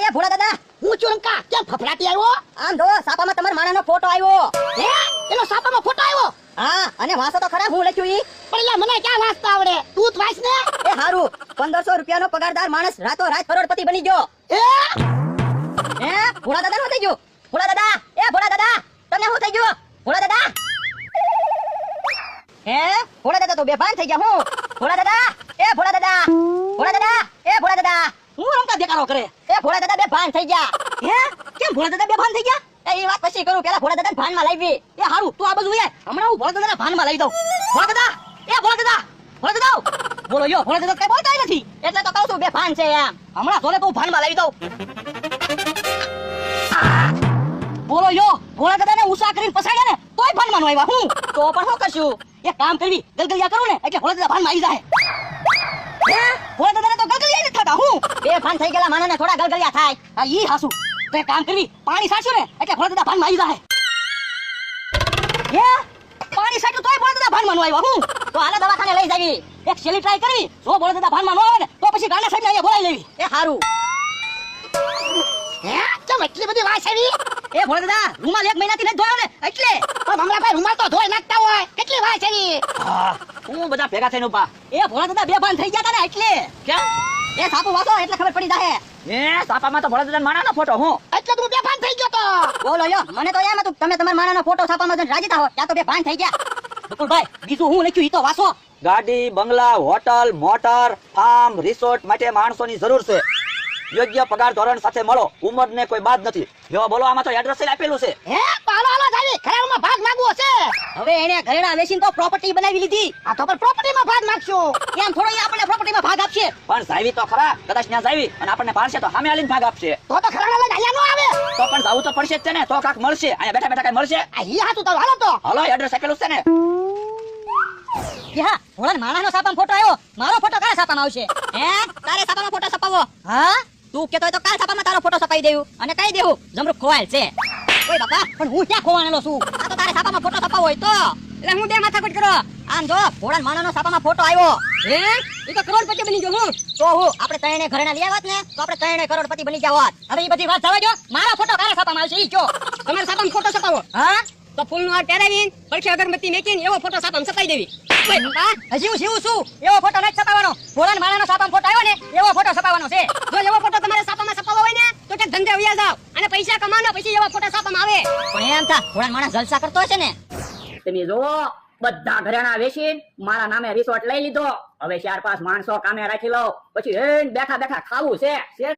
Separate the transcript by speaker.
Speaker 1: એ ભોળા દાદા,
Speaker 2: હું ચુરંકા કેમ ફફડાટી આવ્યો?
Speaker 1: આમ જો સાપામાં તમારા માણાનો ફોટો આવ્યો.
Speaker 2: હે એનો સાપામાં ફોટો આવ્યો?
Speaker 1: હા, અને વાંચો તો ખરા હું લખ્યું ઈ.
Speaker 2: પણ લા મને ક્યાં વાંચતા આવડે? તું જ વાંચ ને.
Speaker 1: એ હારું, 1500 રૂપિયાનો પગારદાર માણસ રાતો રાત કરોડપતિ બની ગયો.
Speaker 2: હે
Speaker 1: ભોળા દાદા શું થઈ ગયું? ભોળા દાદા, એ ભોળા દાદા, તમને શું થઈ ગયું? ભોળા દાદા, ભોળા દાદા તો બેભાન થઈ ગયા. હું ભોળા દાદા, એ ભોળા દાદા, ભોળા દાદા, એ ભોળા દાદા,
Speaker 2: હું રમતા દેખાડો કરે.
Speaker 1: એ ભોળા દાદા બેભાન થઈ ગયા.
Speaker 2: કેમ ભોળા દાદા બેભાન થઈ ગયા?
Speaker 1: એ વાત પછી કરું, પેલા ભોળા દાદા ભાનમાં લાવી.
Speaker 2: એ હારું તું આ બાજુ આય, હમણાં હું ભોળા દાદાના ભાનમાં લઈ દઉં. ભોળા દાદા, એ ભોળા દાદા, ભોળા દાદા, બોલો યો, ભોળા દાદા કઈ બોલતા નથી.
Speaker 1: એટલે તો કહું છું બેભાન છે એમ.
Speaker 2: હમણાં જોને તું ભાનમાં લઈ દઉં. બોલો યો, ભોળા દાદાને ઉષા કરીને પસાડ્યા ને તોય ભાનમાં નો આવ્યા. હું
Speaker 1: તો પણ શું કરશું?
Speaker 2: એક કામ કરવી, ગલગલિયા કરું ને એટલે ભોળા દાદા ભાનમાં આવી જાય. ભોળા દાદાને તો ગલગલિયા નથી થતા. હું
Speaker 1: બેભાન થઈ ગયેલા માણસને થોડા ગલગલિયા થાય.
Speaker 2: આ ઈ હાસુ તો એક કામ કરવી, પાણી સાચું ને એટલે ભોળા દાદા ભાનમાં આવી જાય. પાણી સાચું તોય ભોળા દાદા ભાનમાં નો આવ્યા. હું
Speaker 1: તો હાલે દવાખાને લઈ જાવી.
Speaker 2: એક છેલ્લી ટ્રાય કરવી, જો ભોળા દાદા ભાનમાં નો આવે ને તો પછી ગાના સાહેબને અહીંયા બોલાવી લેવી.
Speaker 1: એ હારું.
Speaker 2: કેમ એટલી બધી વાસ આવી?
Speaker 1: એ ભોળા દાદા, રૂમાલ 1 મહિનાથી નથી ધોયો ને એટલે.
Speaker 2: પણ ભમરાભાઈ રૂમાલ તો ધોઈ નાખતા હોય, કેટલી વાસ આવી?
Speaker 3: હું બધા ભેગા થઈને ઉભા.
Speaker 2: એ ભોળા દાદા બેભાન થઈ ગયા તા ને એટલે.
Speaker 3: કેમ?
Speaker 1: એ સાપુ વાસો એટલે ખબર પડી જાહે.
Speaker 3: સાપામાં તો ભોળાદાદા માણાનો ફોટો. હું
Speaker 2: એટલે તું બેભાન થઈ ગયો તો.
Speaker 1: બોલો યો, મને તો એમ હતું તમે તમારા માણાનો ફોટો છાપામાં જોઈને રાજી થાઓ. ત્યાં તો બેભાન થઈ ગયા.
Speaker 2: બકુલભાઈ બીજું હું લખ્યું ઈ તો વાસો.
Speaker 3: ગાડી, બંગલા, હોટલ, મોટર, ફાર્મ, રિસોર્ટ માટે માણસોની જરૂર છે. યોગ્ય પગાર ધોરણ સાથે મળો. ઉંમરને કોઈ બાદ નથી. જો બોલો, આમાં તો એડ્રેસ આપેલું છે.
Speaker 2: હે પાલો હાલો જાવી, ઘરેણામાં ભાગ માંગવો છે.
Speaker 1: હવે એને ઘરેણા વેચીને તો પ્રોપર્ટી બનાવી લીધી.
Speaker 2: આ તો પણ પ્રોપર્ટીમાં ભાગ માંગશું.
Speaker 1: એમ થોડો ઈ આપણને પ્રોપર્ટીમાં ભાગ આપશે.
Speaker 3: પણ જાવી તો ખરા, કદાચ ત્યાં જાવી અને આપણને પાડશે તો સામે આલીને ભાગ આપશે.
Speaker 2: તો ઘરેણા લઈને અહીંયા નો આવે.
Speaker 3: તો પણ જાવું તો પડશે જ છે ને, તો કાક મળશે. અહીંયા બેઠા બેઠા કઈ મળશે?
Speaker 2: આ ઈ હાચું તો હાલો તો.
Speaker 3: હાલો, એડ્રેસ આપેલું છે ને.
Speaker 1: હા, ભોળા માણાનો છાપામાં ફોટો આવ્યો. મારો ફોટો કારા છાપામાં આવશે? તારે છાપામાં ફોટો છપાવો. હા, તું કેતો હોય તો કારા છાપામાં તારો ફોટો છપાઈ દેવું અને કહી દેવું જમરૂખ ખોવાયેલ છે. ઓય બાપા, પણ હું ક્યાં ખોવાણેલો છું? આ તો તારે છાપામાં ફોટો છપાવો હોય તો. એટલે હું બે માથાકૂટ કરો. આમ જો, ભોળા માણાનો છાપામાં ફોટો આવ્યો.
Speaker 2: ઈ તો કરોડપતિ બની ગયો. હું
Speaker 1: તો હું આપણે ત્રણે ઘરેણા લઈ આવત ને તો આપણે ત્રણે કરોડપતિ બની ગયા હોત.
Speaker 2: હવે ઈ બધી વાત જવા દો. મારો ફોટો કારા છાપામાં આવશે ઈ કયો. તમારા છાપામાં ફોટો છપાવો.
Speaker 1: હા,
Speaker 2: તો ફૂલનો હાર પહેરાવીને પડખે અગરબત્તી મેકીને એવો ફોટો છાપામાં છપાઈ દેવી.
Speaker 1: હજી હું જીવું છું. એવો ફોટો નથી છપાવવાનો. ભોળા માણાનો છાપામાં ફોટો આવ્યો ને એવો ફોટો છપાવવાનો છે.
Speaker 2: જો એવો ફોટો તમારે છાપામાં છપાવવો હોય ને તો કે ધંધે વયા જાવ અને પૈસા કમાવાનો, પછી એવો ફોટો છાપામાં આવે.
Speaker 1: પણ એમ થા ભોળા માણસ જલસા કરતો હશે ને.
Speaker 3: તમે જોવો, બધા ઘરેણા વેચીને મારા નામે રિસોર્ટ લઈ લીધો. હવે 4-5 માણસો કામે રાખી લો, પછી બેઠા બેઠા ખાવું છે.